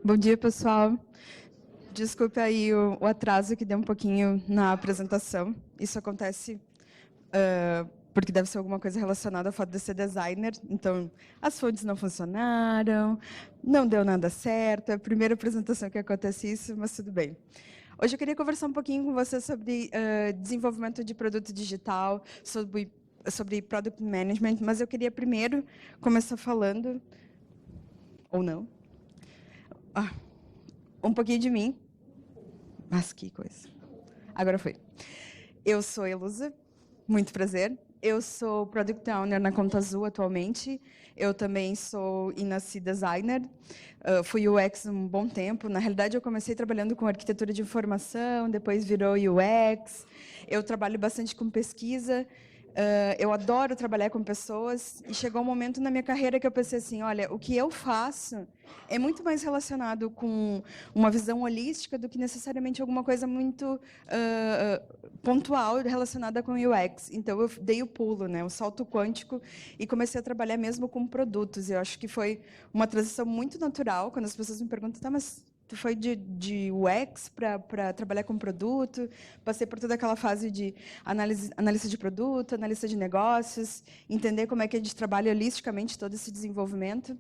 Bom dia, pessoal. Desculpe aí o atraso que deu um pouquinho na apresentação. Isso acontece porque deve ser alguma coisa relacionada ao fato de ser designer. Então, as fontes não funcionaram, não deu nada certo. É a primeira apresentação que acontece isso, mas tudo bem. Hoje eu queria conversar um pouquinho com você sobre desenvolvimento de produto digital, sobre product management, mas eu queria primeiro começar falando, ou não, um pouquinho de mim. Mas que coisa. Agora foi. Eu sou a Elusa, muito prazer. Eu sou Product Owner na Conta Azul atualmente. Eu também sou Inacy Designer. Fui UX um bom tempo. Na realidade, eu comecei trabalhando com arquitetura de informação, depois virou UX. Eu trabalho bastante com pesquisa. Eu adoro trabalhar com pessoas. E chegou um momento na minha carreira que eu pensei assim, olha, o que eu faço é muito mais relacionado com uma visão holística do que necessariamente alguma coisa muito pontual relacionada com UX. Então, eu dei o pulo, né, o salto quântico, e comecei a trabalhar mesmo com produtos. Eu acho que foi uma transição muito natural, quando as pessoas me perguntam, tá, mas tu foi de UX para trabalhar com produto, passei por toda aquela fase de análise de produto, analista de negócios, entender como é que a gente trabalha holisticamente todo esse desenvolvimento.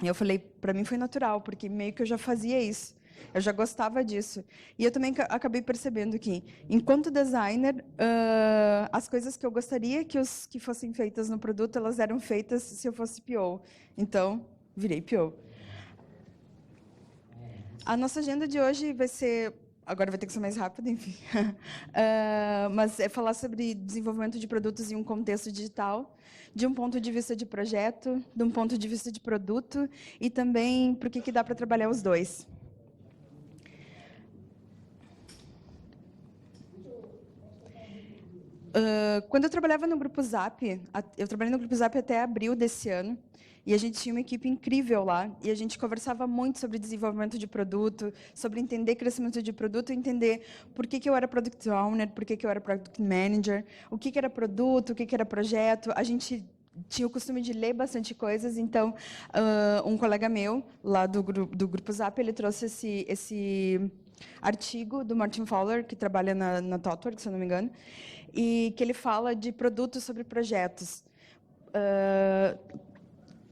E eu falei, para mim foi natural, porque meio que eu já fazia isso. Eu já gostava disso. E eu também acabei percebendo que, enquanto designer, as coisas que eu gostaria que fossem feitas no produto, elas eram feitas se eu fosse PO. Então, virei PO. A nossa agenda de hoje vai ser... Agora vai ter que ser mais rápido, enfim. Mas é falar sobre desenvolvimento de produtos em um contexto digital, de um ponto de vista de projeto, de um ponto de vista de produto, e também por que dá para trabalhar os dois. Quando eu trabalhava no Grupo Zap, eu trabalhei no Grupo Zap até abril desse ano, e a gente tinha uma equipe incrível lá, e a gente conversava muito sobre desenvolvimento de produto, sobre entender crescimento de produto, entender por que eu era Product Owner, por que eu era Product Manager, o que era produto, o que era projeto. A gente tinha o costume de ler bastante coisas, então, um colega meu, lá do Grupo Zap, ele trouxe esse artigo do Martin Fowler, que trabalha na ThoughtWorks, se eu não me engano, e que ele fala de produtos sobre projetos.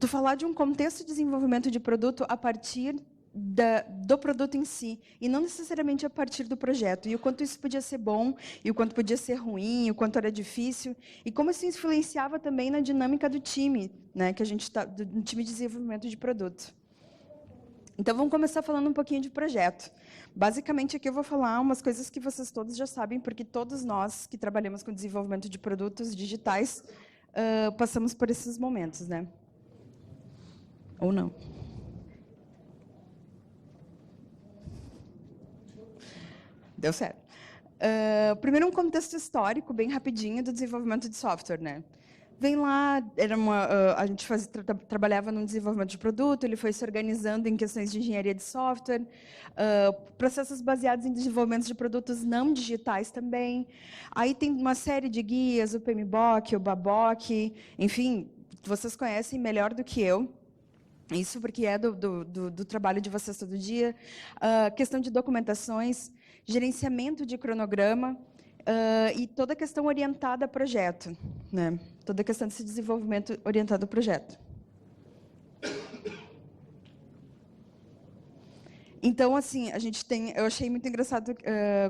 Tu falar de um contexto de desenvolvimento de produto a partir do produto em si, e não necessariamente a partir do projeto, e o quanto isso podia ser bom, e o quanto podia ser ruim, e o quanto era difícil, e como isso influenciava também na dinâmica do time, né, que a gente tá, do time de desenvolvimento de produto. Então, vamos começar falando um pouquinho de projeto. Basicamente, aqui eu vou falar umas coisas que vocês todos já sabem, porque todos nós que trabalhamos com desenvolvimento de produtos digitais passamos por esses momentos, né? Ou não. Deu certo. Primeiro, um contexto histórico, bem rapidinho, do desenvolvimento de software, né? Vem lá, a gente trabalhava no desenvolvimento de produto, ele foi se organizando em questões de engenharia de software, processos baseados em desenvolvimento de produtos não digitais também. Aí tem uma série de guias, o PMBOK, o BABOK, enfim, vocês conhecem melhor do que eu. Isso porque é do trabalho de vocês todo dia. Questão de documentações, gerenciamento de cronograma, e toda a questão orientada a projeto, né? Toda a questão desse desenvolvimento orientado ao projeto. Então, assim, a gente tem... Eu achei muito engraçado,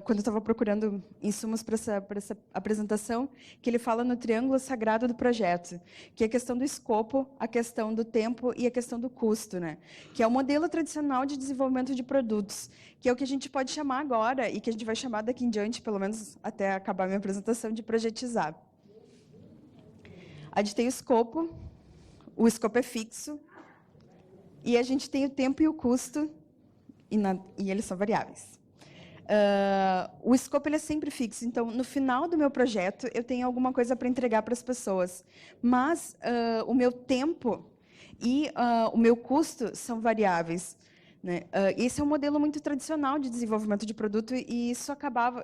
quando eu estava procurando insumos para essa apresentação, que ele fala no triângulo sagrado do projeto, que é a questão do escopo, a questão do tempo e a questão do custo, né? Que é o modelo tradicional de desenvolvimento de produtos, que é o que a gente pode chamar agora, e que a gente vai chamar daqui em diante, pelo menos até acabar a minha apresentação, de projetizar. A gente tem o escopo é fixo, e a gente tem o tempo e o custo, e eles são variáveis. O escopo ele é sempre fixo, então, no final do meu projeto, eu tenho alguma coisa para entregar para as pessoas, mas o meu tempo e o meu custo são variáveis, né? Esse é um modelo muito tradicional de desenvolvimento de produto, e isso acaba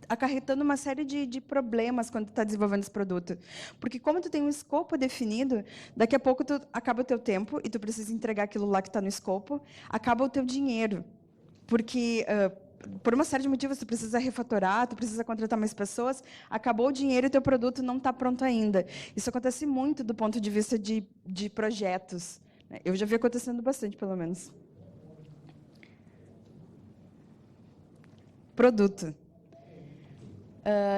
acarretando uma série de problemas quando tu está desenvolvendo esse produto. Porque como tu tem um escopo definido, daqui a pouco acaba o teu tempo e tu precisa entregar aquilo lá que está no escopo, acaba o teu dinheiro. Porque, por uma série de motivos, tu precisa refatorar, tu precisa contratar mais pessoas, acabou o dinheiro e o teu produto não está pronto ainda. Isso acontece muito do ponto de vista de projetos. Eu já vi acontecendo bastante, pelo menos. Produto.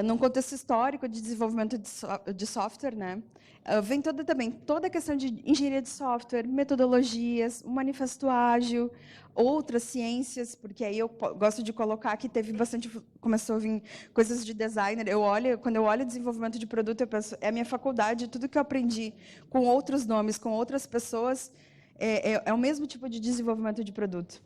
Num contexto histórico de desenvolvimento de software, né, vem toda a questão de engenharia de software, metodologias, o manifesto ágil, outras ciências, porque aí eu gosto de colocar que começou a vir coisas de designer. Quando eu olho desenvolvimento de produto, eu penso, é a minha faculdade, tudo que eu aprendi com outros nomes, com outras pessoas, é o mesmo tipo de desenvolvimento de produto.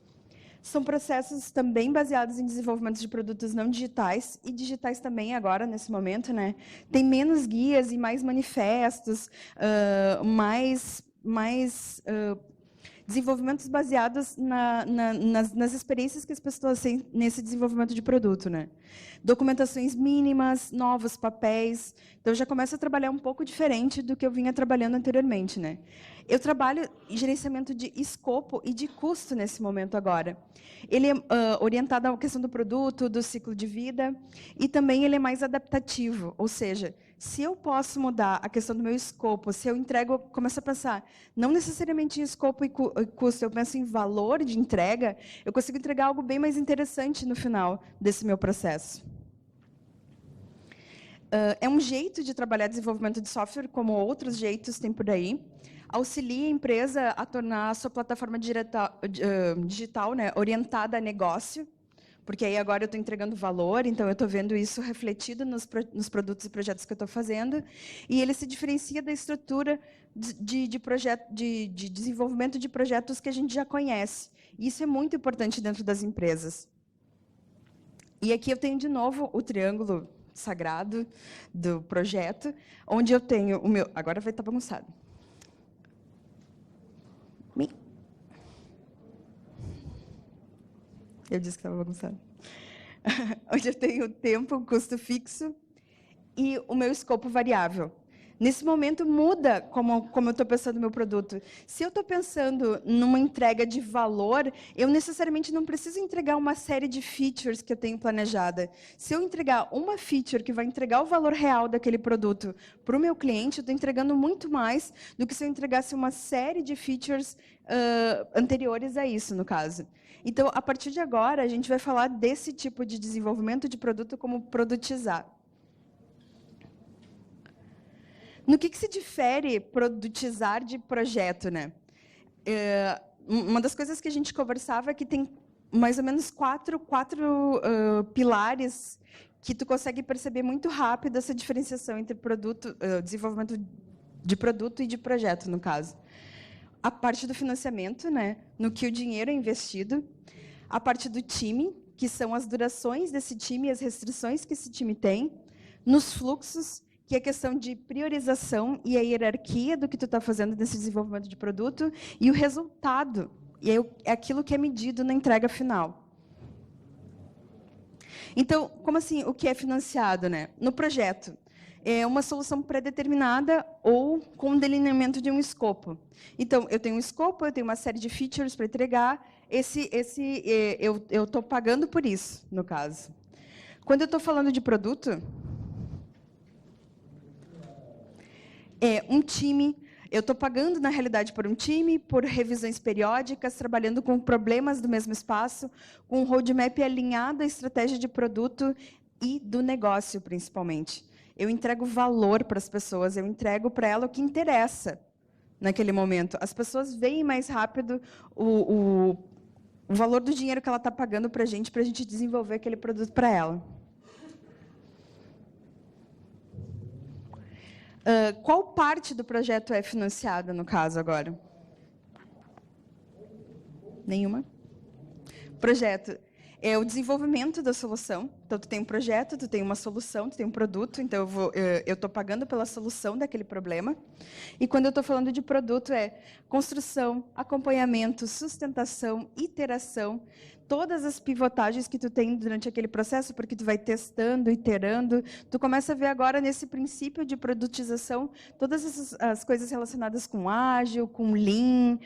São processos também baseados em desenvolvimento de produtos não digitais, e digitais também agora, nesse momento, né? Tem menos guias e mais manifestos, desenvolvimentos baseados nas experiências que as pessoas têm nesse desenvolvimento de produto, né? Documentações mínimas, novos papéis. Então, eu já começo a trabalhar um pouco diferente do que eu vinha trabalhando anteriormente, né? Eu trabalho em gerenciamento de escopo e de custo nesse momento agora. Ele é orientado à questão do produto, do ciclo de vida, e também ele é mais adaptativo, ou seja, se eu posso mudar a questão do meu escopo, se eu entrego, eu começo a pensar, não necessariamente em escopo e custo, eu penso em valor de entrega, eu consigo entregar algo bem mais interessante no final desse meu processo. É um jeito de trabalhar desenvolvimento de software, como outros jeitos tem por aí. Auxilia a empresa a tornar a sua plataforma digital, né, orientada a negócio, porque aí agora eu estou entregando valor, então eu estou vendo isso refletido nos produtos e projetos que eu estou fazendo, e ele se diferencia da estrutura de desenvolvimento de projetos que a gente já conhece. E isso é muito importante dentro das empresas. E aqui eu tenho, de novo, o triângulo sagrado do projeto, onde eu tenho o meu... Agora vai estar bagunçado. Eu disse que estava bagunçado. Onde eu tenho o tempo, o custo fixo e o meu escopo variável. Nesse momento, muda como eu estou pensando no meu produto. Se eu estou pensando numa entrega de valor, eu necessariamente não preciso entregar uma série de features que eu tenho planejada. Se eu entregar uma feature que vai entregar o valor real daquele produto para o meu cliente, eu estou entregando muito mais do que se eu entregasse uma série de features anteriores a isso, no caso. Então, a partir de agora, a gente vai falar desse tipo de desenvolvimento de produto como produtizar. No que se difere produtizar de projeto, né? Uma das coisas que a gente conversava é que tem mais ou menos quatro pilares que tu consegue perceber muito rápido essa diferenciação entre desenvolvimento de produto e de projeto, no caso. A parte do financiamento, né? No que o dinheiro é investido. A parte do time, que são as durações desse time e as restrições que esse time tem. Nos fluxos, que é a questão de priorização e a hierarquia do que tu está fazendo nesse desenvolvimento de produto, e o resultado, e é aquilo que é medido na entrega final. Então, como assim, o que é financiado, né? No projeto, é uma solução pré-determinada ou com um delineamento de um escopo. Então, eu tenho um escopo, eu tenho uma série de features para entregar, eu estou pagando por isso, no caso. Quando eu estou falando de produto, é um time, eu estou pagando, na realidade, por um time, por revisões periódicas, trabalhando com problemas do mesmo espaço, com um roadmap alinhado à estratégia de produto e do negócio, principalmente. Eu entrego valor para as pessoas, eu entrego para ela o que interessa naquele momento. As pessoas veem mais rápido o valor do dinheiro que ela está pagando para a gente desenvolver aquele produto para ela. Qual parte do projeto é financiada, no caso, agora? Nenhuma? Projeto é o desenvolvimento da solução. Então, tu tem um projeto, tu tem uma solução, tu tem um produto, então eu estou pagando pela solução daquele problema. E quando eu estou falando de produto, é construção, acompanhamento, sustentação, iteração, todas as pivotagens que tu tem durante aquele processo, porque tu vai testando, iterando, tu começa a ver agora nesse princípio de produtização todas as coisas relacionadas com ágil, com lean,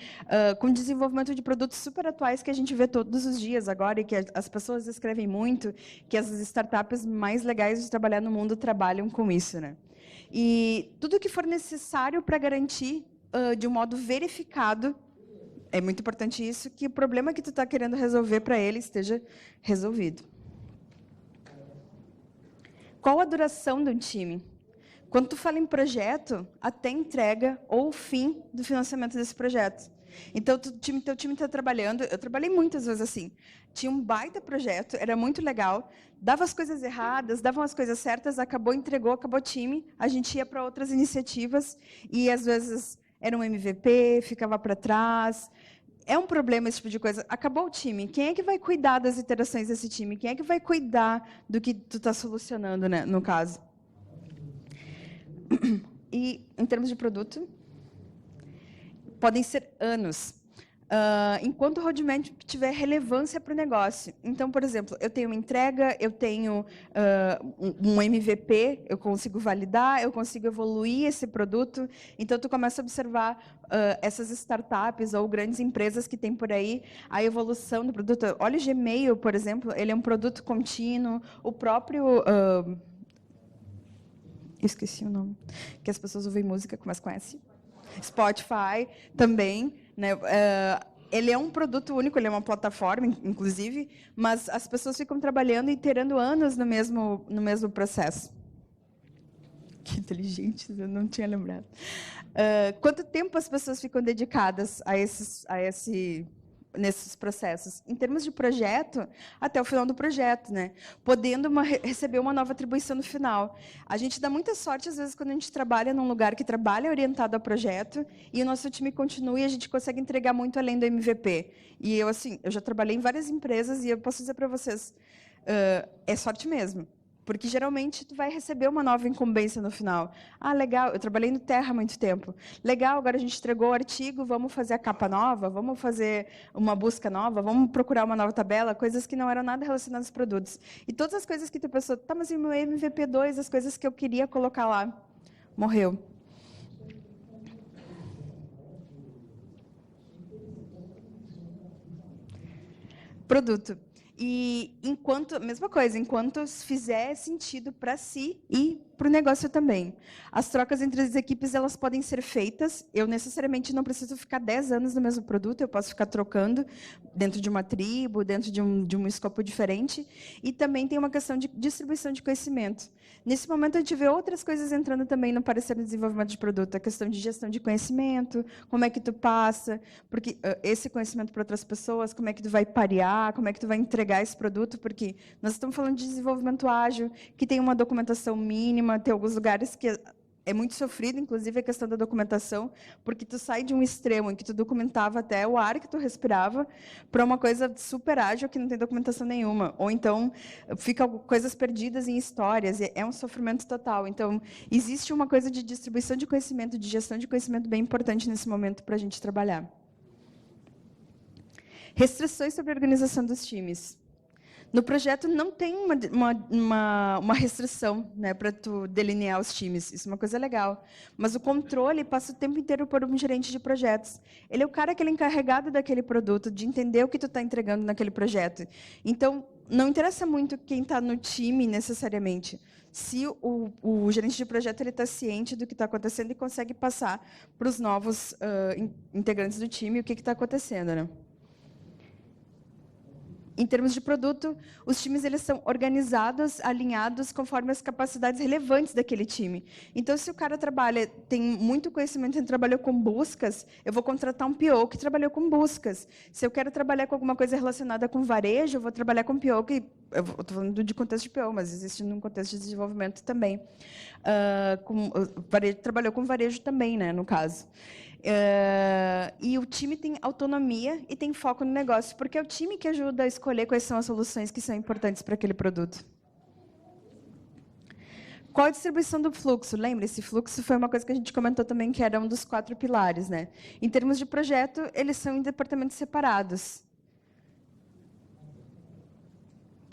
com desenvolvimento de produtos super atuais que a gente vê todos os dias agora e que as pessoas escrevem muito, que as startups mais legais de trabalhar no mundo trabalham com isso, né? E tudo que for necessário para garantir de um modo verificado, é muito importante isso, que o problema que tu está querendo resolver para ele esteja resolvido. Qual a duração do time? Quando tu fala em projeto, até entrega ou fim do financiamento desse projeto. Então, teu time está trabalhando, eu trabalhei muitas vezes assim, tinha um baita projeto, era muito legal, dava as coisas erradas, davam as coisas certas, acabou, entregou, acabou o time, a gente ia para outras iniciativas e, às vezes, era um MVP, ficava para trás. É um problema esse tipo de coisa. Acabou o time. Quem é que vai cuidar das iterações desse time? Quem é que vai cuidar do que tu está solucionando, né, no caso? E, em termos de produto, podem ser anos. Enquanto o roadmap tiver relevância para o negócio. Então, por exemplo, eu tenho uma entrega, eu tenho um MVP, eu consigo validar, eu consigo evoluir esse produto. Então, tu começa a observar essas startups ou grandes empresas que tem por aí, a evolução do produto. Olha o Gmail, por exemplo, ele é um produto contínuo. O próprio... esqueci o nome. Que as pessoas ouvem música, mas conhecem. Spotify também, né? Ele é um produto único, ele é uma plataforma, inclusive, mas as pessoas ficam trabalhando e iterando anos no mesmo processo. Que inteligente, eu não tinha lembrado. Quanto tempo as pessoas ficam dedicadas nesses processos? Em termos de projeto, até o final do projeto, né? Podendo receber uma nova atribuição no final. A gente dá muita sorte, às vezes, quando a gente trabalha num lugar que trabalha orientado ao projeto e o nosso time continua e a gente consegue entregar muito além do MVP. E eu, assim, eu já trabalhei em várias empresas e eu posso dizer para vocês, é sorte mesmo. Porque, geralmente, tu vai receber uma nova incumbência no final. Ah, legal, eu trabalhei no Terra há muito tempo. Legal, agora a gente entregou o artigo, vamos fazer a capa nova, vamos fazer uma busca nova, vamos procurar uma nova tabela, coisas que não eram nada relacionadas aos produtos. E todas as coisas que tu pensou, tá, mas o meu MVP2, as coisas que eu queria colocar lá, morreu. Produto. E mesma coisa, enquanto fizer sentido para si e para o negócio também. As trocas entre as equipes elas podem ser feitas. Eu necessariamente não preciso ficar 10 anos no mesmo produto, eu posso ficar trocando dentro de uma tribo, dentro de um escopo diferente. E também tem uma questão de distribuição de conhecimento. Nesse momento, a gente vê outras coisas entrando também no parecer de desenvolvimento de produto. A questão de gestão de conhecimento, como é que tu passa, porque esse conhecimento para outras pessoas, como é que tu vai parear, como é que tu vai entregar esse produto, porque nós estamos falando de desenvolvimento ágil, que tem uma documentação mínima, tem alguns lugares que é muito sofrido, inclusive, a questão da documentação, porque tu sai de um extremo em que tu documentava até o ar que tu respirava para uma coisa super ágil que não tem documentação nenhuma. Ou então, fica coisas perdidas em histórias, é um sofrimento total. Então, existe uma coisa de distribuição de conhecimento, de gestão de conhecimento bem importante nesse momento para a gente trabalhar. Restrições sobre a organização dos times. No projeto não tem uma restrição, né, para tu delinear os times. Isso é uma coisa legal. Mas o controle passa o tempo inteiro por um gerente de projetos. Ele é o cara que é encarregado daquele produto, de entender o que tu está entregando naquele projeto. Então, não interessa muito quem está no time, necessariamente. Se o gerente de projeto está ciente do que está acontecendo e consegue passar para os novos integrantes do time o que está acontecendo, né? Em termos de produto, os times eles são organizados, alinhados conforme as capacidades relevantes daquele time. Então, se o cara tem muito conhecimento, ele trabalhou com buscas, eu vou contratar um PO que trabalhou com buscas. Se eu quero trabalhar com alguma coisa relacionada com varejo, eu vou trabalhar com PO que eu estou falando de contexto de PO, mas existe num contexto de desenvolvimento também. Trabalhou com varejo também, né, no caso. E o time tem autonomia e tem foco no negócio, porque é o time que ajuda a escolher quais são as soluções que são importantes para aquele produto. Qual a distribuição do fluxo? Lembra, esse fluxo foi uma coisa que a gente comentou também, que era um dos 4 pilares, né? Em termos de projeto, eles são em departamentos separados.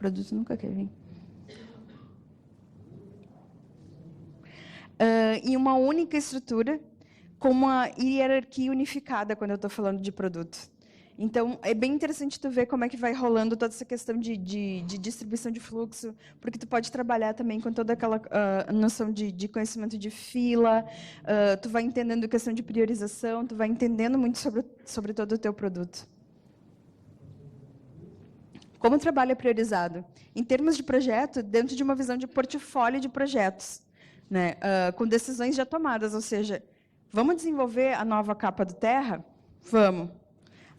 produto nunca quer vir. Em uma única estrutura, com uma hierarquia unificada quando eu estou falando de produto. Então, é bem interessante tu ver como é que vai rolando toda essa questão de distribuição de fluxo, porque tu pode trabalhar também com toda aquela noção de conhecimento de fila, tu vai entendendo questão de priorização, tu vai entendendo muito sobre todo o teu produto. Como o trabalho é priorizado? Em termos de projeto, dentro de uma visão de portfólio de projetos, né? Com decisões já tomadas, ou seja, vamos desenvolver a nova capa do Terra? Vamos.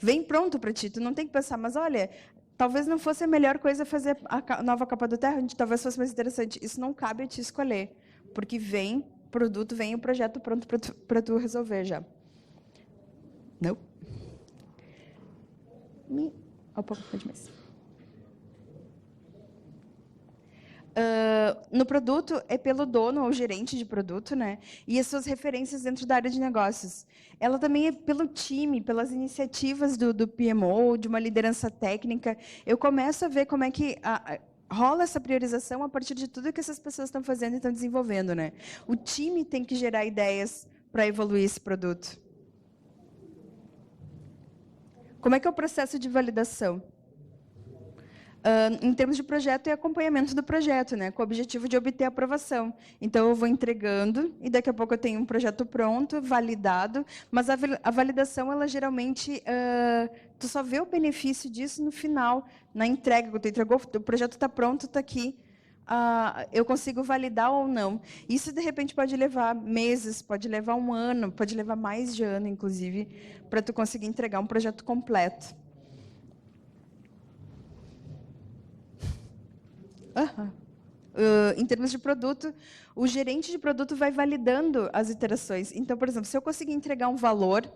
Vem pronto para ti, tu não tem que pensar, mas olha, talvez não fosse a melhor coisa fazer a nova capa do Terra, talvez fosse mais interessante. Isso não cabe a ti escolher, porque vem produto, vem o projeto pronto para tu resolver já. Não? Um pouco mais. No produto, é pelo dono ou gerente de produto, né? E as suas referências dentro da área de negócios. Ela também é pelo time, pelas iniciativas do PMO, de uma liderança técnica. Eu começo a ver como é que rola essa priorização a partir de tudo que essas pessoas estão fazendo e estão desenvolvendo, né? O time tem que gerar ideias para evoluir esse produto. Como é que é o processo de validação? Em termos de projeto, é acompanhamento do projeto, né, com o objetivo de obter aprovação. Então, eu vou entregando, e daqui a pouco eu tenho um projeto pronto, validado, mas a validação, ela geralmente, tu só vê o benefício disso no final, na entrega, quando tu entregou, o projeto está pronto, está aqui, eu consigo validar ou não. Isso, de repente, pode levar meses, pode levar um ano, pode levar mais de ano, inclusive, para tu conseguir entregar um projeto completo. Em termos de produto, o gerente de produto vai validando as iterações. Então, por exemplo, se eu conseguir entregar um valor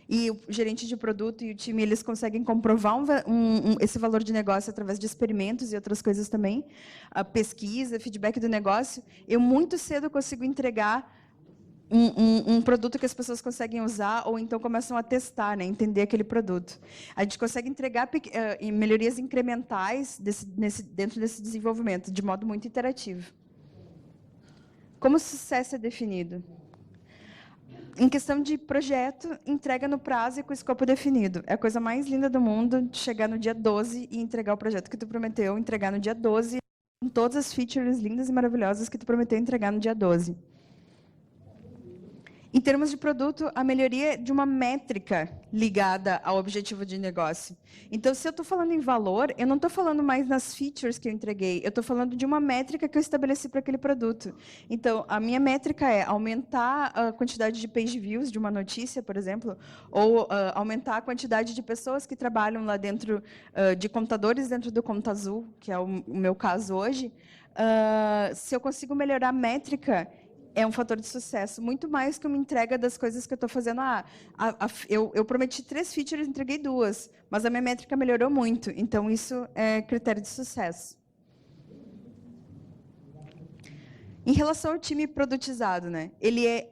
e o gerente de produto e o time eles conseguem comprovar esse valor de negócio através de experimentos e outras coisas também, a pesquisa, feedback do negócio, eu muito cedo consigo entregar um produto que as pessoas conseguem usar ou então começam a testar, né, entender aquele produto. A gente consegue entregar melhorias incrementais dentro desse desenvolvimento, de modo muito interativo. Como o sucesso é definido? Em questão de projeto, entrega no prazo e com o escopo definido. É a coisa mais linda do mundo, chegar no dia 12 e entregar o projeto que tu prometeu, entregar no dia 12, com todas as features lindas e maravilhosas que tu prometeu entregar no dia 12. Em termos de produto, a melhoria de uma métrica ligada ao objetivo de negócio. Então, se eu estou falando em valor, eu não estou falando mais nas features que eu entreguei, eu estou falando de uma métrica que eu estabeleci para aquele produto. Então, a minha métrica é aumentar a quantidade de page views de uma notícia, por exemplo, ou aumentar a quantidade de pessoas que trabalham lá dentro, de computadores dentro do Conta Azul, que é o meu caso hoje. Se eu consigo melhorar a métrica, é um fator de sucesso, muito mais que uma entrega das coisas que eu estou fazendo. Eu prometi 3 features, entreguei 2, mas a minha métrica melhorou muito. Então, isso é critério de sucesso. Em relação ao time produtizado, né? Ele é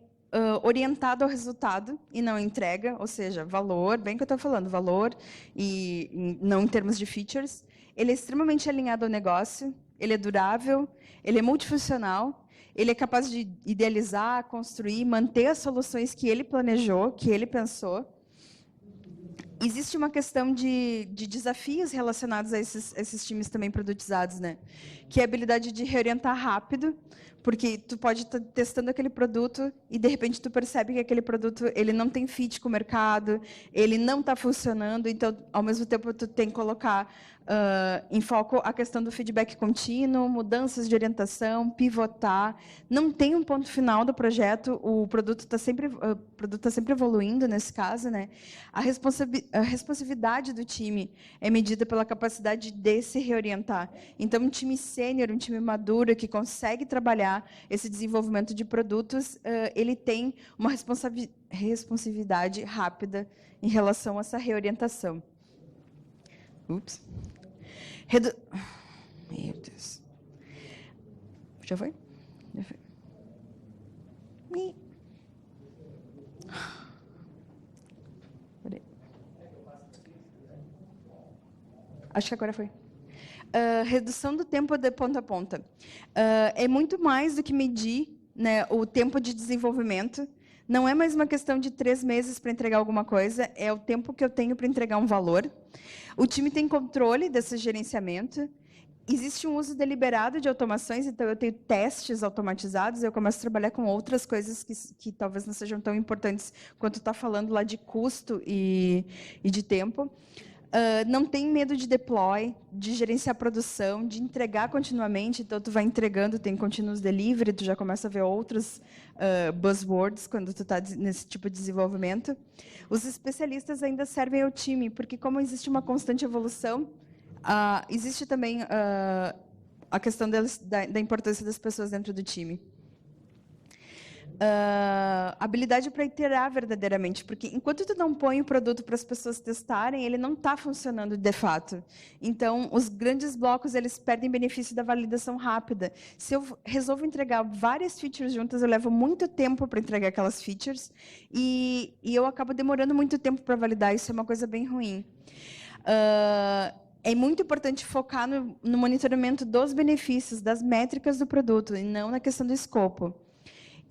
orientado ao resultado e não entrega, ou seja, valor, bem que eu estou falando, valor, e não em termos de features. Ele é extremamente alinhado ao negócio, ele é durável, ele é multifuncional, ele é capaz de idealizar, construir, manter as soluções que ele planejou, que ele pensou. Existe uma questão de desafios relacionados a esses times também produtizados, né? Que é a habilidade de reorientar rápido, porque tu pode estar testando aquele produto e, de repente, tu percebe que aquele produto ele não tem fit com o mercado, ele não está funcionando, então, ao mesmo tempo, tu tem que colocar em foco a questão do feedback contínuo, mudanças de orientação, pivotar. Não tem um ponto final do projeto, o produto está sempre evoluindo nesse caso, né? A responsividade do time é medida pela capacidade de se reorientar. Então, um time sênior, um time maduro que consegue trabalhar esse desenvolvimento de produtos, ele tem uma responsividade rápida em relação a essa reorientação. Ups. Meu Deus. Já foi? Já foi. Acho que agora foi. Redução do tempo de ponta a ponta. É muito mais do que medir, né, o tempo de desenvolvimento. Não é mais uma questão de 3 meses para entregar alguma coisa, é o tempo que eu tenho para entregar um valor. O time tem controle desse gerenciamento. Existe um uso deliberado de automações, então eu tenho testes automatizados, eu começo a trabalhar com outras coisas que talvez não sejam tão importantes quanto está falando lá de custo e de tempo. Não tem medo de deploy, de gerenciar a produção, de entregar continuamente. Então, tu vai entregando, tem continuous delivery, tu já começa a ver outros buzzwords quando tu está nesse tipo de desenvolvimento. Os especialistas ainda servem ao time, porque como existe uma constante evolução, existe também a questão da importância das pessoas dentro do time. Habilidade para iterar verdadeiramente, porque enquanto tu não põe o produto para as pessoas testarem, ele não está funcionando de fato. Então, os grandes blocos eles perdem benefício da validação rápida. Se eu resolvo entregar várias features juntas, eu levo muito tempo para entregar aquelas features e eu acabo demorando muito tempo para validar. Isso é uma coisa bem ruim. É muito importante focar no monitoramento dos benefícios, das métricas do produto, e não na questão do escopo.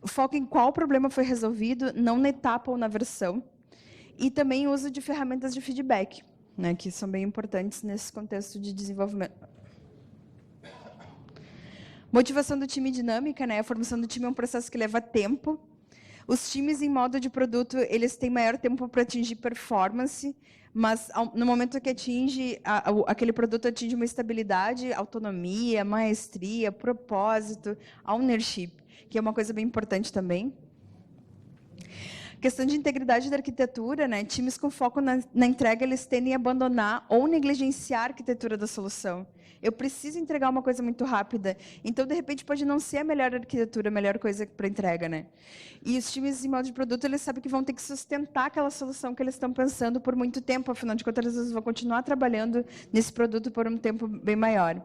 Foco em qual problema foi resolvido, não na etapa ou na versão. E também o uso de ferramentas de feedback, né, que são bem importantes nesse contexto de desenvolvimento. Motivação do time dinâmica, né? A formação do time é um processo que leva tempo. Os times em modo de produto, eles têm maior tempo para atingir performance, mas no momento que aquele produto atinge uma estabilidade, autonomia, maestria, propósito, ownership, que é uma coisa bem importante também. Questão de integridade da arquitetura, né? Times com foco na entrega, eles tendem a abandonar ou negligenciar a arquitetura da solução. Eu preciso entregar uma coisa muito rápida, então, de repente, pode não ser a melhor arquitetura, a melhor coisa para entrega, né? E os times em modo de produto, eles sabem que vão ter que sustentar aquela solução que eles estão pensando por muito tempo, afinal de contas, eles vão continuar trabalhando nesse produto por um tempo bem maior.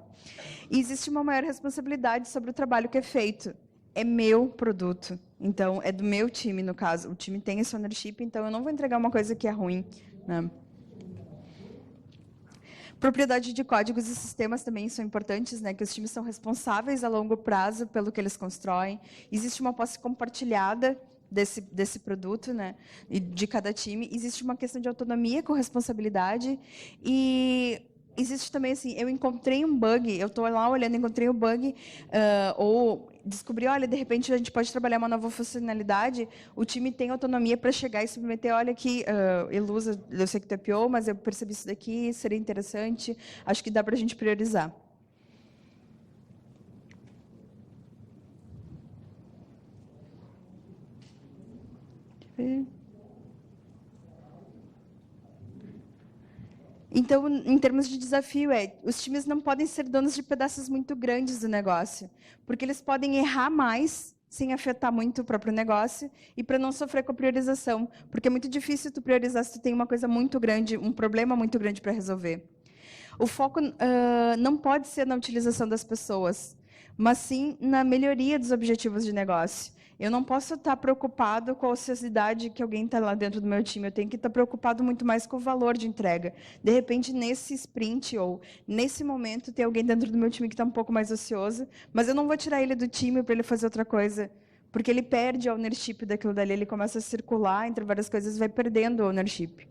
E existe uma maior responsabilidade sobre o trabalho que é feito. É meu produto, então é do meu time, no caso. O time tem esse ownership, então eu não vou entregar uma coisa que é ruim, né? Propriedade de códigos e sistemas também são importantes, né? Que os times são responsáveis a longo prazo pelo que eles constroem. Existe uma posse compartilhada desse produto, né? E de cada time. Existe uma questão de autonomia com responsabilidade e existe também, assim, eu encontrei um bug, eu estou lá olhando, encontrei um bug, ou descobri, olha, de repente a gente pode trabalhar uma nova funcionalidade, o time tem autonomia para chegar e submeter, olha aqui, Elusa, eu sei que tu é PO, mas eu percebi isso daqui, seria interessante, acho que dá para a gente priorizar. Deixa eu ver. Então, em termos de desafio, os times não podem ser donos de pedaços muito grandes do negócio, porque eles podem errar mais sem afetar muito o próprio negócio e para não sofrer com a priorização, porque é muito difícil tu priorizar se tu tem uma coisa muito grande, um problema muito grande para resolver. O foco não pode ser na utilização das pessoas, mas sim na melhoria dos objetivos de negócio. Eu não posso estar preocupado com a ociosidade que alguém está lá dentro do meu time. Eu tenho que estar preocupado muito mais com o valor de entrega. De repente, nesse sprint ou nesse momento, tem alguém dentro do meu time que está um pouco mais ocioso, mas eu não vou tirar ele do time para ele fazer outra coisa, porque ele perde a ownership daquilo dali. Ele começa a circular entre várias coisas e vai perdendo a ownership.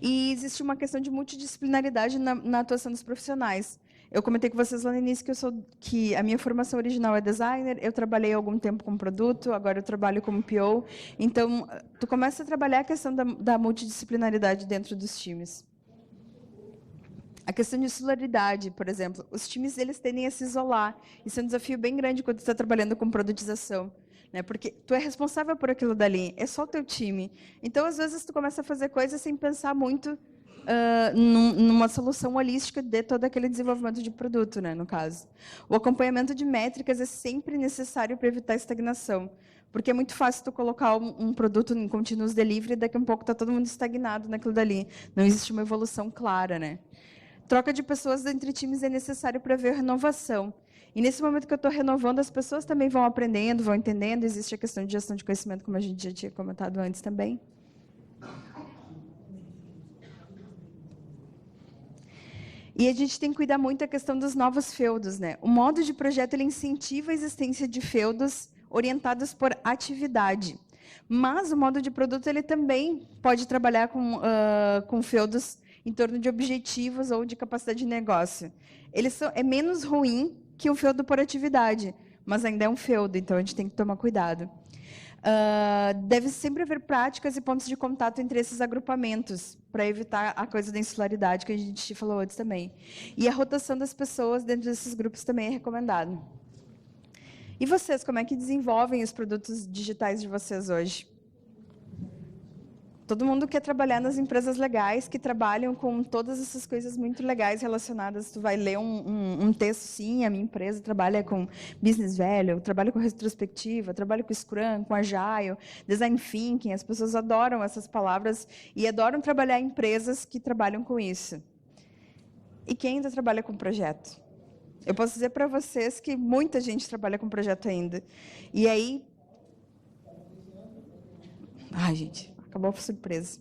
E existe uma questão de multidisciplinaridade na atuação dos profissionais. Eu comentei com vocês lá no início que a minha formação original é designer, eu trabalhei algum tempo com produto, agora eu trabalho como PO. Então, tu começa a trabalhar a questão da multidisciplinaridade dentro dos times. A questão de solaridade, por exemplo, os times eles tendem a se isolar. Isso é um desafio bem grande quando tu está trabalhando com produtização, né? Porque tu é responsável por aquilo dali, é só o teu time. Então, às vezes, tu começa a fazer coisas sem pensar muito numa solução holística de todo aquele desenvolvimento de produto, né, no caso. O acompanhamento de métricas é sempre necessário para evitar estagnação, porque é muito fácil tu colocar um produto em continuous delivery e daqui a um pouco está todo mundo estagnado naquilo dali. Não existe uma evolução clara, né? Troca de pessoas entre times é necessário para ver renovação. E nesse momento que eu estou renovando, as pessoas também vão aprendendo, vão entendendo. Existe a questão de gestão de conhecimento, como a gente já tinha comentado antes também. E a gente tem que cuidar muito da questão dos novos feudos, né? O modo de projeto ele incentiva a existência de feudos orientados por atividade. Mas o modo de produto ele também pode trabalhar com feudos em torno de objetivos ou de capacidade de negócio. É menos ruim que o feudo por atividade, mas ainda é um feudo, então a gente tem que tomar cuidado. Deve sempre haver práticas e pontos de contato entre esses agrupamentos, para evitar a coisa da insularidade, que a gente falou antes também. E a rotação das pessoas dentro desses grupos também é recomendado. E vocês, como é que desenvolvem os produtos digitais de vocês hoje? Todo mundo quer trabalhar nas empresas legais, que trabalham com todas essas coisas muito legais relacionadas. Tu vai ler um texto, sim, a minha empresa trabalha com Business Value, trabalha com retrospectiva, trabalha com Scrum, com Agile, Design Thinking. As pessoas adoram essas palavras e adoram trabalhar em empresas que trabalham com isso. E quem ainda trabalha com projeto? Eu posso dizer para vocês que muita gente trabalha com projeto ainda. E aí... Ai, gente... Acabou a surpresa.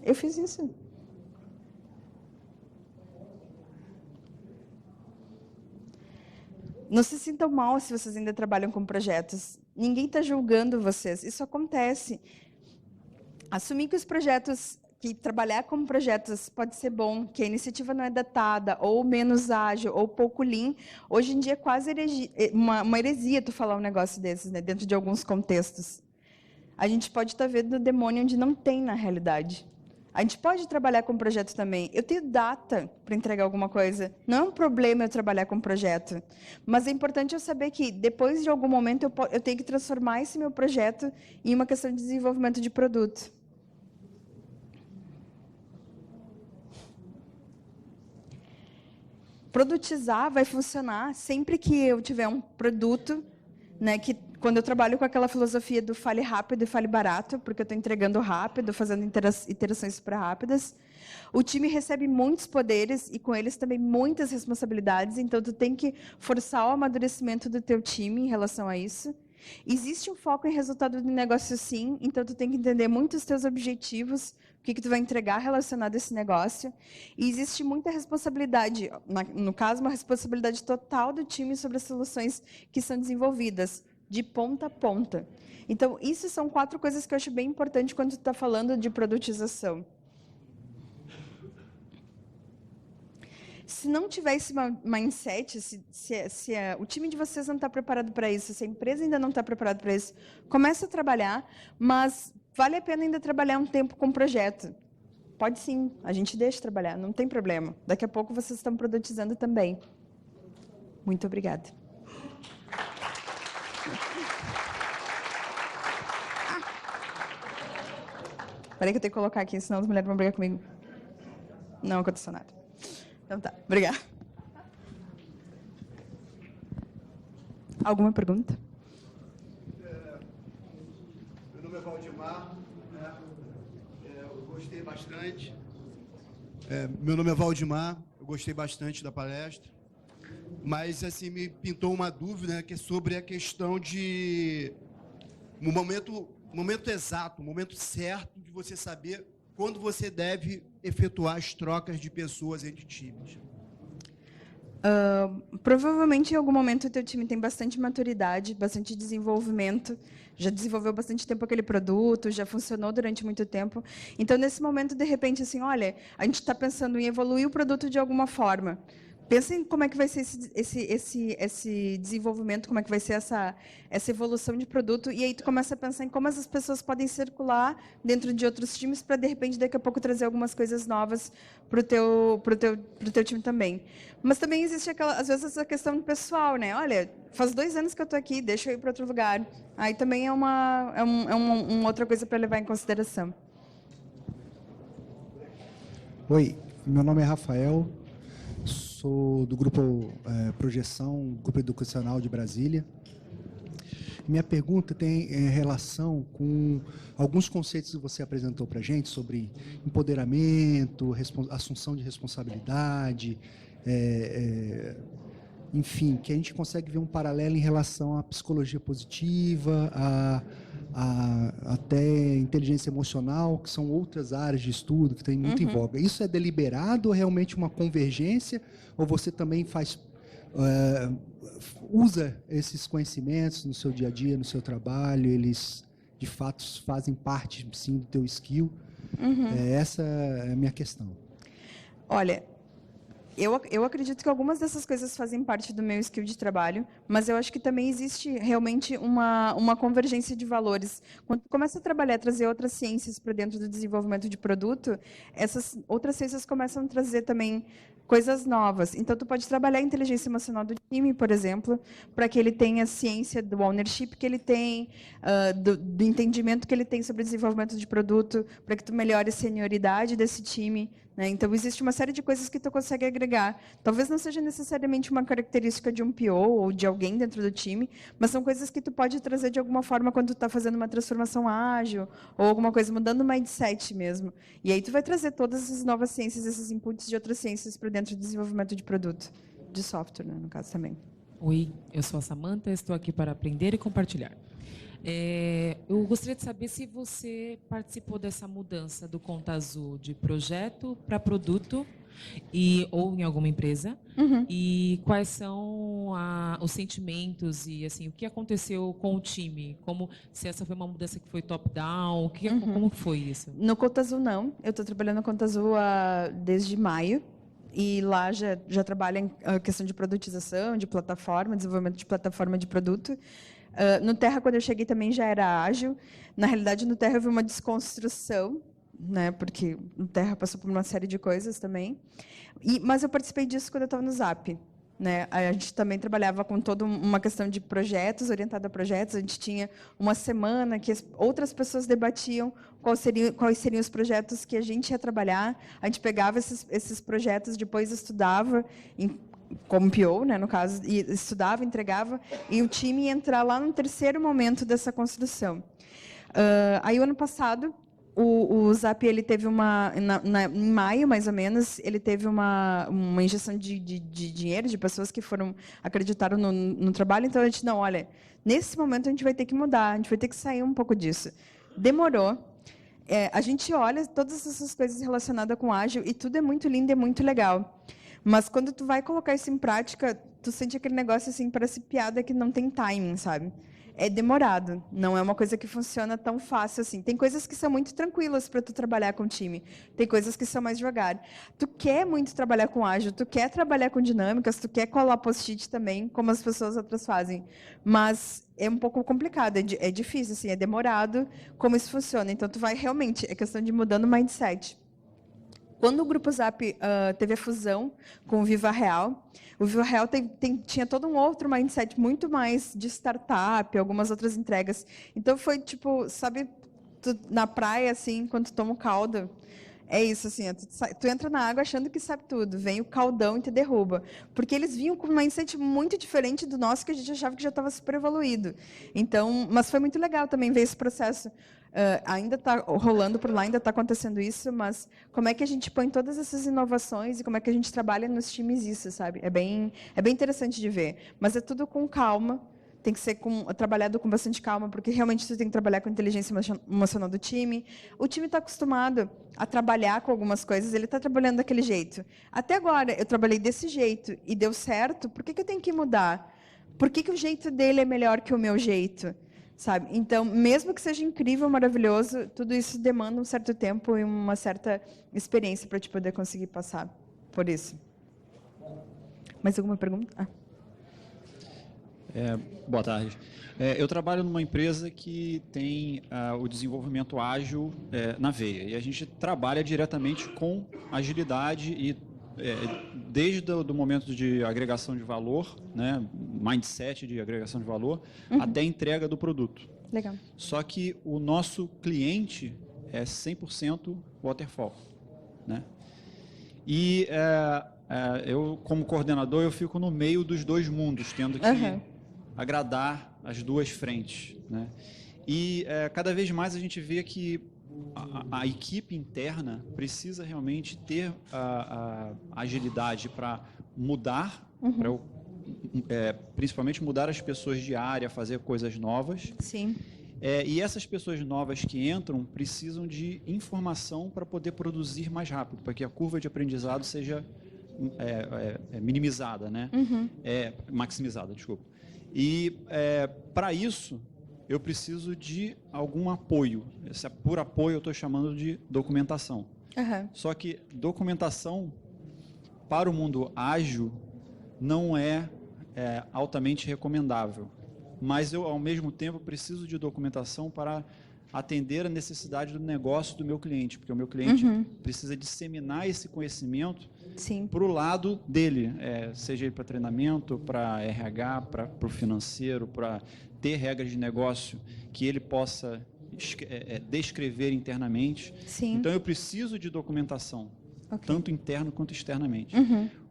Eu fiz isso. Não se sintam mal se vocês ainda trabalham com projetos. Ninguém está julgando vocês. Isso acontece. Assumir que os projetos, que trabalhar com projetos pode ser bom, que a iniciativa não é datada, ou menos ágil, ou pouco lean, hoje em dia é quase uma heresia tu falar um negócio desses, né, dentro de alguns contextos. A gente pode estar vendo o demônio onde não tem na realidade. A gente pode trabalhar com projeto também. Eu tenho data para entregar alguma coisa. Não é um problema eu trabalhar com projeto. Mas é importante eu saber que, depois de algum momento, eu tenho que transformar esse meu projeto em uma questão de desenvolvimento de produto. Produtizar vai funcionar sempre que eu tiver um produto, né, que quando eu trabalho com aquela filosofia do fale rápido e fale barato, porque eu estou entregando rápido, fazendo iterações super rápidas, o time recebe muitos poderes e com eles também muitas responsabilidades, então tu tem que forçar o amadurecimento do teu time em relação a isso. Existe um foco em resultado do negócio, sim, então tu tem que entender muito os teus objetivos, o que tu vai entregar relacionado a esse negócio. E existe muita responsabilidade, no caso, uma responsabilidade total do time sobre as soluções que são desenvolvidas, de ponta a ponta. Então, isso são 4 coisas que eu acho bem importante quando tu está falando de produtização. Se não tiver esse mindset, se o time de vocês não está preparado para isso, se a empresa ainda não está preparada para isso, comece a trabalhar, mas vale a pena ainda trabalhar um tempo com o projeto. Pode sim, a gente deixa trabalhar, não tem problema. Daqui a pouco vocês estão produtizando também. Muito obrigada. Peraí que eu tenho que colocar aqui, senão as mulheres vão brigar comigo. Não aconteceu nada. Então tá, obrigada. Alguma pergunta? Meu nome é Valdemar, né? Eu gostei bastante. Meu nome é Valdemar, eu gostei bastante da palestra, mas assim me pintou uma dúvida, né, que é sobre a questão de um momento exato, o momento certo de você saber quando você deve efetuar as trocas de pessoas entre times. Provavelmente, em algum momento, o teu time tem bastante maturidade, bastante desenvolvimento, já desenvolveu bastante tempo aquele produto, já funcionou durante muito tempo. Então, nesse momento, de repente, assim, olha, a gente está pensando em evoluir o produto de alguma forma. Pensa em como é que vai ser esse desenvolvimento, como é que vai ser essa evolução de produto, e aí tu começa a pensar em como essas pessoas podem circular dentro de outros times para, de repente, daqui a pouco trazer algumas coisas novas para o teu time também. Mas também existe, às vezes, essa questão pessoal, né? Olha, faz 2 anos que eu estou aqui, deixa eu ir para outro lugar. Aí também é uma outra coisa para levar em consideração. Oi, meu nome é Rafael, sou do grupo Projeção, Grupo Educacional de Brasília. Minha pergunta tem relação com alguns conceitos que você apresentou para a gente sobre empoderamento, assunção de responsabilidade, enfim, que a gente consegue ver um paralelo em relação à psicologia positiva, até inteligência emocional, que são outras áreas de estudo que tem muito em voga. Isso é deliberado ou realmente uma convergência? Ou você também usa esses conhecimentos no seu dia a dia, no seu trabalho? Eles, de fato, fazem parte, sim, do teu skill? Essa é a minha questão. Olha, eu acredito que algumas dessas coisas fazem parte do meu skill de trabalho, mas eu acho que também existe realmente uma convergência de valores. Quando tu começa a trabalhar, trazer outras ciências para dentro do desenvolvimento de produto, essas outras ciências começam a trazer também coisas novas. Então, tu pode trabalhar a inteligência emocional do time, por exemplo, para que ele tenha ciência do ownership que ele tem, do entendimento que ele tem sobre o desenvolvimento de produto, para que tu melhore a senioridade desse time. Então, existe uma série de coisas que tu consegue agregar. Talvez não seja necessariamente uma característica de um PO ou de alguém dentro do time, mas são coisas que tu pode trazer de alguma forma quando tu está fazendo uma transformação ágil ou alguma coisa, mudando o mindset mesmo. E aí tu vai trazer todas essas novas ciências, esses inputs de outras ciências para dentro do desenvolvimento de produto, de software, no caso também. Oi, eu sou a Samantha, estou aqui para aprender e compartilhar. Eu gostaria de saber se você participou dessa mudança do Conta Azul de projeto para produto ou em alguma empresa, e quais são os sentimentos e assim o que aconteceu com o time, como se essa foi uma mudança que foi top-down, como foi isso? No Conta Azul não, eu estou trabalhando no Conta Azul desde maio. E lá já trabalha em questão de produtização, de plataforma, desenvolvimento de plataforma de produto. No Terra, quando eu cheguei, também já era ágil. Na realidade, no Terra, houve uma desconstrução, né, porque no Terra passou por uma série de coisas também. Mas eu participei disso quando eu estava no Zap. Né? A gente também trabalhava com toda uma questão de projetos, orientada a projetos. A gente tinha uma semana que outras pessoas debatiam quais seriam os projetos que a gente ia trabalhar. A gente pegava esses projetos, depois estudava, como PO, né, no caso, e estudava, entregava, e o time ia entrar lá no terceiro momento dessa construção. Aí, o ano passado, o Zap ele teve em maio, mais ou menos, ele teve uma injeção de dinheiro, de pessoas que acreditaram no trabalho. Então, a gente, não, olha, nesse momento a gente vai ter que mudar, a gente vai ter que sair um pouco disso. Demorou. A gente olha todas essas coisas relacionadas com ágil e tudo é muito lindo, é muito legal. Mas quando tu vai colocar isso em prática, tu sente aquele negócio assim, parece piada que não tem timing, sabe? É demorado, não é uma coisa que funciona tão fácil assim. Tem coisas que são muito tranquilas para tu trabalhar com o time, tem coisas que são mais devagar. Tu quer muito trabalhar com ágil, tu quer trabalhar com dinâmicas, tu quer colar post-it também, como as pessoas outras fazem, mas é um pouco complicado, é difícil, assim, é demorado como isso funciona. Então, tu vai realmente, é questão de mudando o mindset. Quando o Grupo Zap teve a fusão com o Viva Real, o Viva Real tinha todo um outro mindset, muito mais de startup, algumas outras entregas. Então, foi tipo, sabe, na praia, assim, quando tu toma o caldo, é isso, assim, tu entra na água achando que sabe tudo, vem o caldão e te derruba. Porque eles vinham com um mindset muito diferente do nosso, que a gente achava que já estava super evoluído. Então, mas foi muito legal também ver esse processo. Ainda está rolando por lá, ainda está acontecendo isso, mas como é que a gente põe todas essas inovações e como é que a gente trabalha nos times isso, sabe? É bem interessante de ver. Mas é tudo com calma, tem que ser trabalhado com bastante calma, porque realmente você tem que trabalhar com a inteligência emocional do time. O time está acostumado a trabalhar com algumas coisas, ele está trabalhando daquele jeito. Até agora, eu trabalhei desse jeito e deu certo, por que eu tenho que mudar? Por que o jeito dele é melhor que o meu jeito? Sabe? Então, mesmo que seja incrível, maravilhoso, tudo isso demanda um certo tempo e uma certa experiência para te poder conseguir passar por isso. Mais alguma pergunta? Boa tarde. Eu trabalho numa empresa que tem o desenvolvimento ágil na veia, e a gente trabalha diretamente com agilidade e desde o momento de agregação de valor, né, mindset de agregação de valor, até a entrega do produto. Legal. Só que o nosso cliente é 100% waterfall, né? E eu, como coordenador, eu fico no meio dos dois mundos, tendo que agradar as duas frentes, né? E cada vez mais a gente vê que a equipe interna precisa realmente ter a agilidade para mudar, principalmente mudar as pessoas de área, fazer coisas novas. Sim. E essas pessoas novas que entram precisam de informação para poder produzir mais rápido, para que a curva de aprendizado seja minimizada, né? Maximizada, desculpa. E para isso eu preciso de algum apoio. Por apoio eu estou chamando de documentação. Só que documentação para o mundo ágil não é altamente recomendável. Mas eu, ao mesmo tempo, preciso de documentação para atender a necessidade do negócio do meu cliente, porque o meu cliente precisa disseminar esse conhecimento para o lado dele, seja ele para treinamento, para RH, para o financeiro, para ter regras de negócio que ele possa descrever internamente. Então, eu preciso de documentação, tanto interno quanto externamente.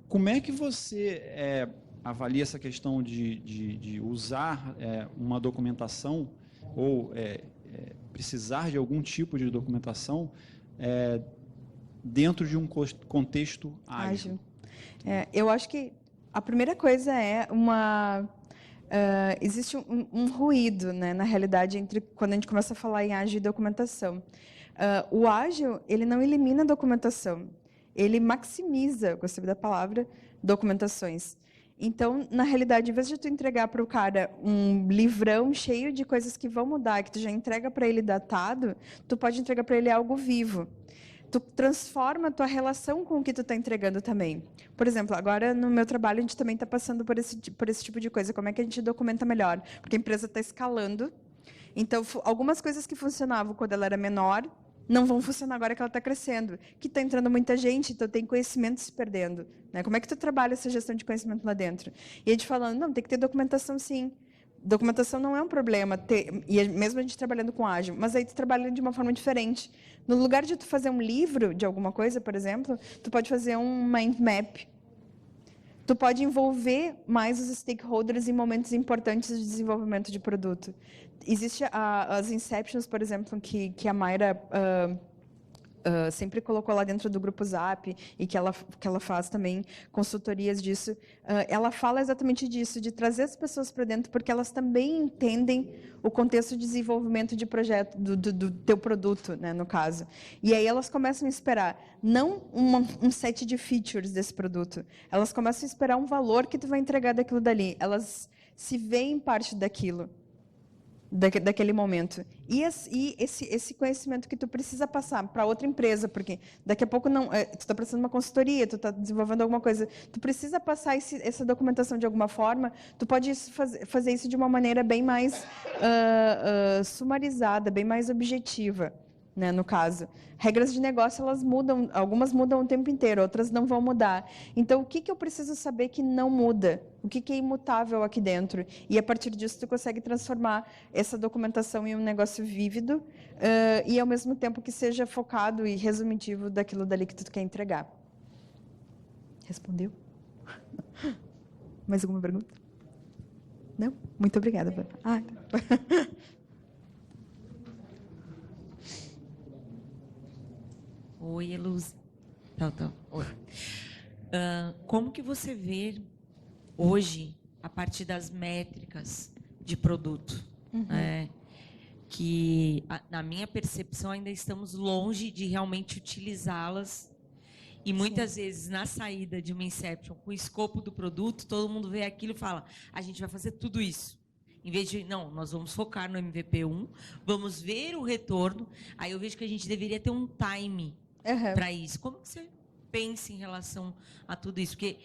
Como é que você avalia essa questão de usar uma documentação ou precisar de algum tipo de documentação dentro de um contexto ágil? Eu acho que a primeira coisa existe um ruído, né, na realidade, entre quando a gente começa a falar em ágil e documentação. O ágil, ele não elimina a documentação, ele maximiza, gostei da palavra, documentações. Então, na realidade, em vez de tu entregar para o cara um livrão cheio de coisas que vão mudar, que tu já entrega para ele datado, tu pode entregar para ele algo vivo. Tu transforma a tua relação com o que tu está entregando também. Por exemplo, agora no meu trabalho a gente também está passando por esse tipo de coisa. Como é que a gente documenta melhor? Porque a empresa está escalando. Então, algumas coisas que funcionavam quando ela era menor não vão funcionar agora que ela está crescendo. Que está entrando muita gente, então tem conhecimento se perdendo. Né? Como é que tu trabalha essa gestão de conhecimento lá dentro? E a gente falando, não, tem que ter documentação sim. Documentação não é um problema, e mesmo a gente trabalhando com ágil, mas aí tu trabalha de uma forma diferente. No lugar de tu fazer um livro de alguma coisa, por exemplo, tu pode fazer um mind map. Tu pode envolver mais os stakeholders em momentos importantes de desenvolvimento de produto. Existe as Inceptions, por exemplo, que a Mayra sempre colocou lá dentro do grupo Zap e que ela faz também consultorias disso. Ela fala exatamente disso, de trazer as pessoas para dentro, porque elas também entendem o contexto de desenvolvimento de projeto, do teu produto, né, no caso. E aí elas começam a esperar, não um set de features desse produto, elas começam a esperar um valor que tu vai entregar daquilo dali. Elas se veem parte daquilo. Daquele momento. E esse conhecimento que tu precisa passar para outra empresa, porque daqui a pouco tu está prestando uma consultoria, tu está desenvolvendo alguma coisa, tu precisa passar essa documentação de alguma forma, tu pode fazer isso de uma maneira bem mais sumarizada, bem mais objetiva. Né, no caso, regras de negócio elas mudam, algumas mudam o tempo inteiro, outras não vão mudar. Então, o que eu preciso saber que não muda? O que é imutável aqui dentro? E a partir disso tu consegue transformar essa documentação em um negócio vívido e ao mesmo tempo que seja focado e resumitivo daquilo dali que tu quer entregar. Respondeu? Mais alguma pergunta? Não? Muito obrigada. Oi, Eluz. Oi. Como que você vê hoje, a partir das métricas de produto, que, na minha percepção, ainda estamos longe de realmente utilizá-las, e muitas vezes, na saída de uma Inception, com o escopo do produto, todo mundo vê aquilo e fala, a gente vai fazer tudo isso. Em vez de, não, nós vamos focar no MVP1, vamos ver o retorno, aí eu vejo que a gente deveria ter um time para isso. Como que você pensa em relação a tudo isso? Porque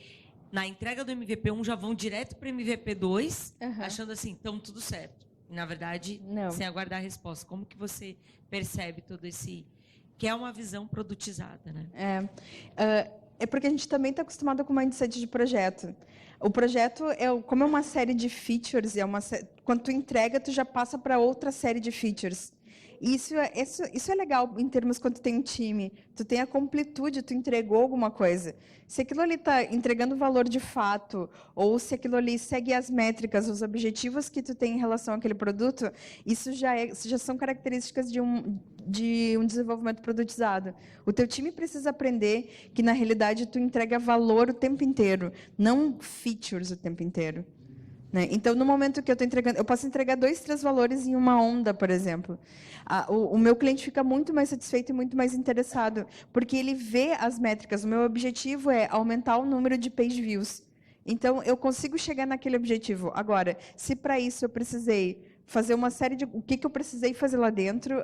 na entrega do MVP1 já vão direto para o MVP2, achando assim, então tudo certo. E, na verdade, sem aguardar a resposta. Como que você percebe todo esse... que é uma visão produtizada, né? É porque a gente também está acostumado com o mindset de projeto. O projeto, como é uma série de features, quando tu entrega, tu já passa para outra série de features. Isso é legal em termos quando tu tem um time. Tu tem a completude, tu entregou alguma coisa. Se aquilo ali está entregando valor de fato, ou se aquilo ali segue as métricas, os objetivos que tu tem em relação àquele produto, isso já são características de um desenvolvimento produtizado. O teu time precisa aprender que, na realidade, tu entrega valor o tempo inteiro, não features o tempo inteiro. né? Então, no momento que eu estou entregando, eu posso entregar 2, 3 valores em uma onda, por exemplo. O meu cliente fica muito mais satisfeito e muito mais interessado, porque ele vê as métricas. O meu objetivo é aumentar o número de page views. Então, eu consigo chegar naquele objetivo. Agora, se para isso eu precisei fazer uma série de... O que eu precisei fazer lá dentro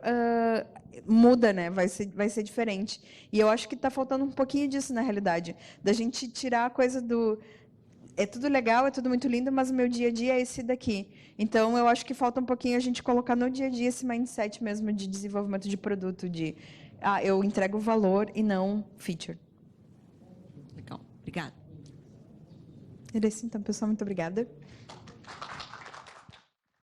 muda, né? Vai ser diferente. E eu acho que está faltando um pouquinho disso, na realidade. Da gente tirar a coisa do... É tudo legal, é tudo muito lindo, mas o meu dia a dia é esse daqui. Então, eu acho que falta um pouquinho a gente colocar no dia a dia esse mindset mesmo de desenvolvimento de produto, de eu entrego valor e não feature. Legal, obrigada. Era isso, então, pessoal, muito obrigada.